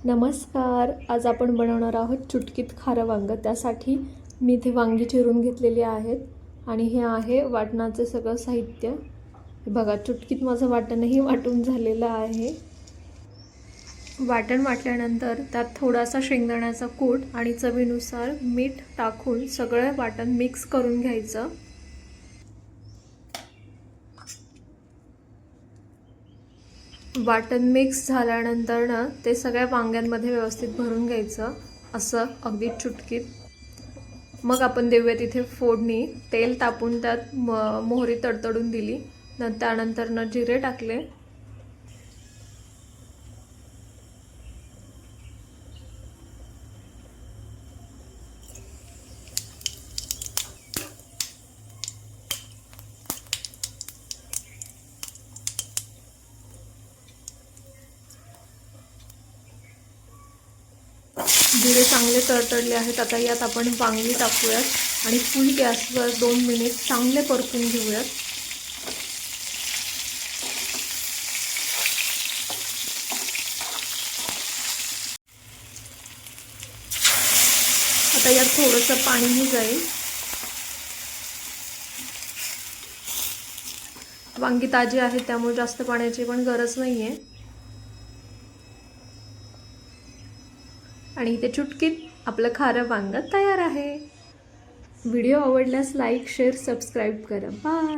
नमस्कार. आज आपण बनवणार आहोत चुटकीत खारं वांगं. त्यासाठी मी इथे वांगी चिरून घेतलेली आहेत आणि हे आहे वाटणाचे सगळं साहित्य. हे बघा, चुटकीत माझं वाटणही वाटून झालेलं आहे. वाटण वाटल्यानंतर त्यात थोडासा शेंगदाण्याचा कूट आणि चवीनुसार मीठ टाकून सगळं वाटण मिक्स करून घ्यायचं. वाटण मिक्स झाल्यानंतर ना ते सगळ्या वांग्यांमध्ये व्यवस्थित भरून घ्यायचं, असं अगदी चुटकीत. मग आपण देऊया तिथे फोडणी. तेल तापून त्यात मोहरी तडतडून दिली. त्यानंतर ना जिरे टाकले. जिरे चांगले तडतडले आहेत. आता यात आपण वांगी टाकूयात आणि फुल गॅसवर 2 मिनिट चांगले परतून घेऊयात. आता यात थोडंसं पाणीही जाईल. वांगी ताजी आहेत त्यामुळे जास्त पाण्याची पण गरज नाही आहे. आणि इथे चुटकीत आपलं खारं वांगं तयार आहे. व्हिडिओ आवडल्यास लाईक, शेअर, सबस्क्राईब करा. बाय.